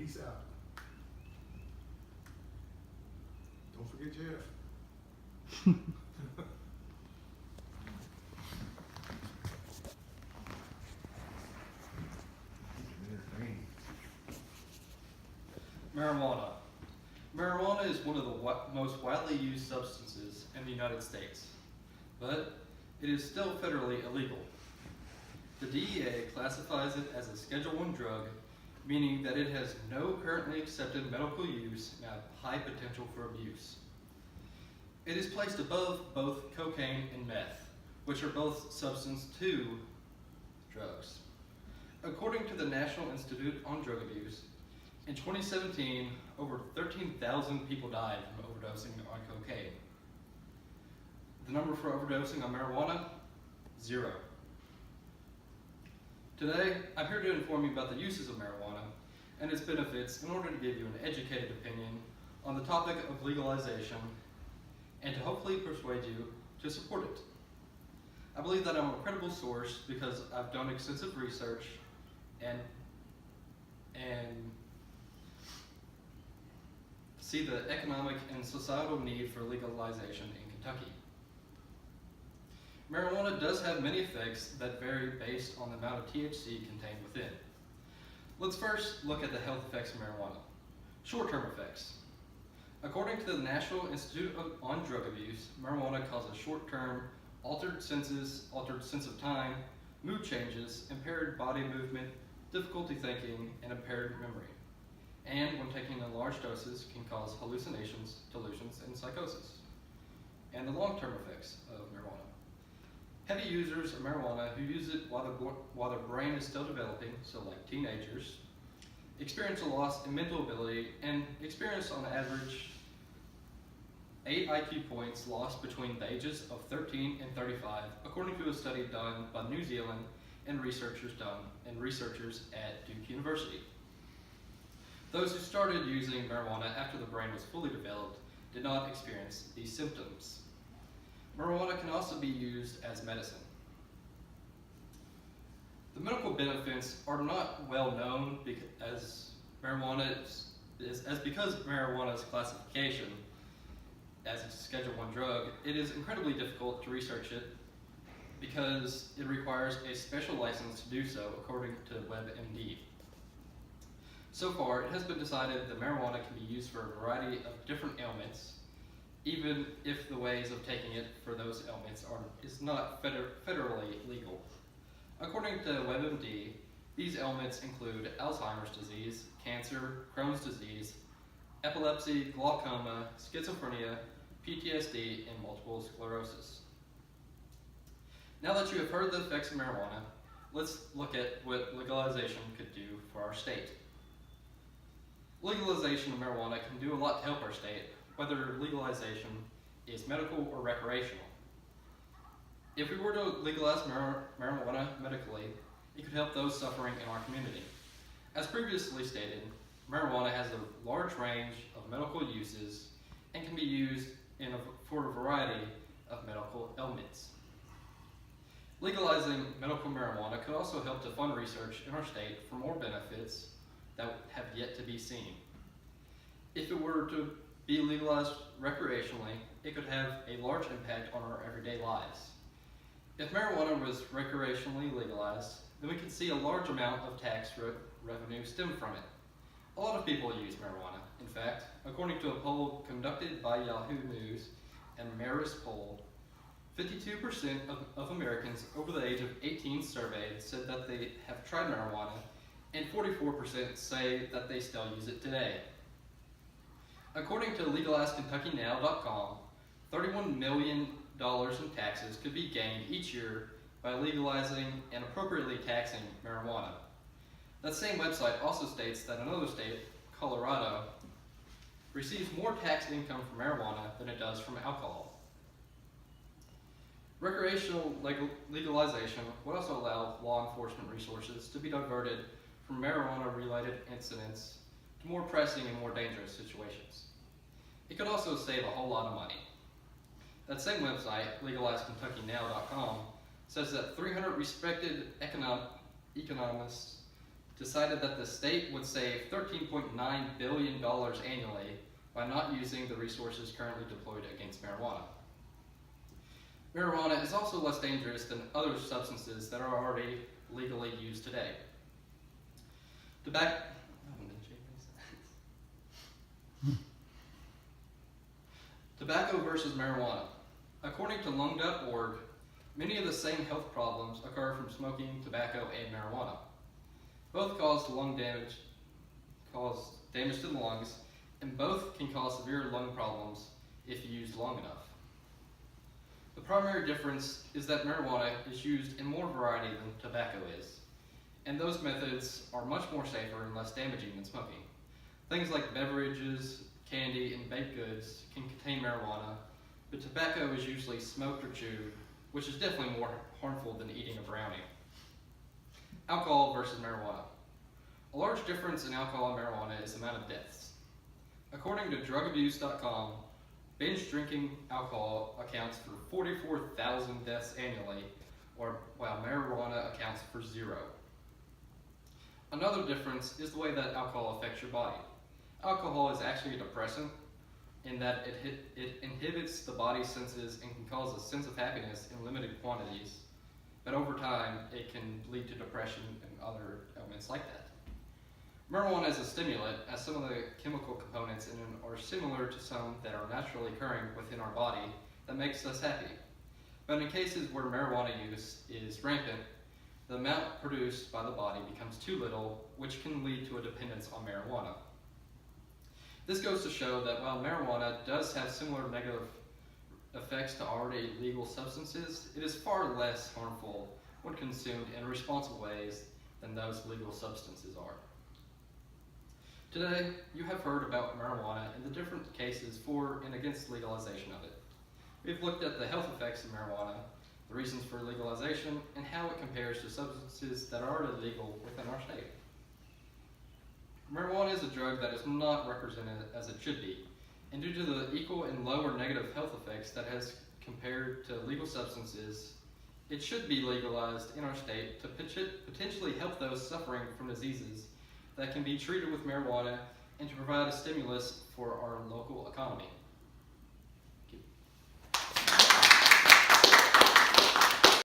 Peace out. Don't forget Jeff. Marijuana. Marijuana is one of the most widely used substances in the United States, but it is still federally illegal. The DEA classifies it as a Schedule I drug, meaning that it has no currently accepted medical use and has high potential for abuse. It is placed above both cocaine and meth, which are both substance 2 drugs. According to the National Institute on Drug Abuse, in 2017, over 13,000 people died from overdosing on cocaine. The number for overdosing on marijuana? 0. Today, I'm here to inform you about the uses of marijuana and its benefits in order to give you an educated opinion on the topic of legalization and to hopefully persuade you to support it. I believe that I'm a credible source because I've done extensive research and see the economic and societal need for legalization in Kentucky. Marijuana does have many effects that vary based on the amount of THC contained within. Let's first look at the health effects of marijuana. Short-term effects. According to the National Institute on Drug Abuse, marijuana causes short-term altered sense of time, mood changes, impaired body movement, difficulty thinking, and impaired memory. And when taken in large doses, can cause hallucinations, delusions, and psychosis. And the long-term effects of marijuana. Heavy users of marijuana who use it while their brain is still developing, so like teenagers, experience a loss in mental ability and experience on average 8 IQ points lost between the ages of 13 and 35, according to a study done by New Zealand and researchers at Duke University. Those who started using marijuana after the brain was fully developed did not experience these symptoms. Marijuana can also be used as medicine. The medical benefits are not well known because marijuana's classification as a Schedule I drug, it is incredibly difficult to research it because it requires a special license to do so, according to WebMD. So far, it has been decided that marijuana can be used for a variety of different ailments, even if the ways of taking it for those ailments is not federally legal. According to WebMD, these ailments include Alzheimer's disease, cancer, Crohn's disease, epilepsy, glaucoma, schizophrenia, PTSD, and multiple sclerosis. Now that you have heard the effects of marijuana, let's look at what legalization could do for our state. Legalization of marijuana can do a lot to help our state, whether legalization is medical or recreational. If we were to legalize marijuana medically, it could help those suffering in our community. As previously stated, marijuana has a large range of medical uses and can be used for a variety of medical ailments. Legalizing medical marijuana could also help to fund research in our state for more benefits that have yet to be seen. If it were to be legalized recreationally, it could have a large impact on our everyday lives. If marijuana was recreationally legalized, then we could see a large amount of tax revenue stem from it. A lot of people use marijuana. In fact, according to a poll conducted by Yahoo News and Marist poll, 52% of Americans over the age of 18 surveyed said that they have tried marijuana, and 44% say that they still use it today. According to LegalizeKentuckyNow.com, $31 million in taxes could be gained each year by legalizing and appropriately taxing marijuana. That same website also states that another state, Colorado, receives more tax income from marijuana than it does from alcohol. Recreational legalization would also allow law enforcement resources to be diverted from marijuana-related incidents to more pressing and more dangerous situations. It could also save a whole lot of money. That same website, LegalizeKentuckyNow.com, says that 300 respected economists decided that the state would save $13.9 billion annually by not using the resources currently deployed against marijuana. Marijuana is also less dangerous than other substances that are already legally used today. Tobacco versus marijuana. According to lung.org, many of the same health problems occur from smoking tobacco and marijuana. Both cause damage to the lungs, and both can cause severe lung problems if used long enough. The primary difference is that marijuana is used in more variety than tobacco is, and those methods are much more safer and less damaging than smoking. Things like beverages, candy, and baked goods can contain marijuana, but tobacco is usually smoked or chewed, which is definitely more harmful than eating a brownie. Alcohol versus marijuana. A large difference in alcohol and marijuana is the amount of deaths. According to drugabuse.com, binge drinking alcohol accounts for 44,000 deaths annually, while marijuana accounts for 0. Another difference is the way that alcohol affects your body. Alcohol is actually a depressant in that it inhibits the body's senses and can cause a sense of happiness in limited quantities, but over time it can lead to depression and other elements like that. Marijuana is a stimulant, as some of the chemical components in it are similar to some that are naturally occurring within our body that makes us happy. But in cases where marijuana use is rampant, the amount produced by the body becomes too little, which can lead to a dependence on marijuana. This goes to show that while marijuana does have similar negative effects to already legal substances, it is far less harmful when consumed in responsible ways than those legal substances are. Today, you have heard about marijuana and the different cases for and against legalization of it. We've looked at the health effects of marijuana, the reasons for legalization, and how it compares to substances that are already legal within our state. Marijuana is a drug that is not represented as it should be, and due to the equal and lower negative health effects that has compared to legal substances, it should be legalized in our state to potentially help those suffering from diseases that can be treated with marijuana and to provide a stimulus for our local economy.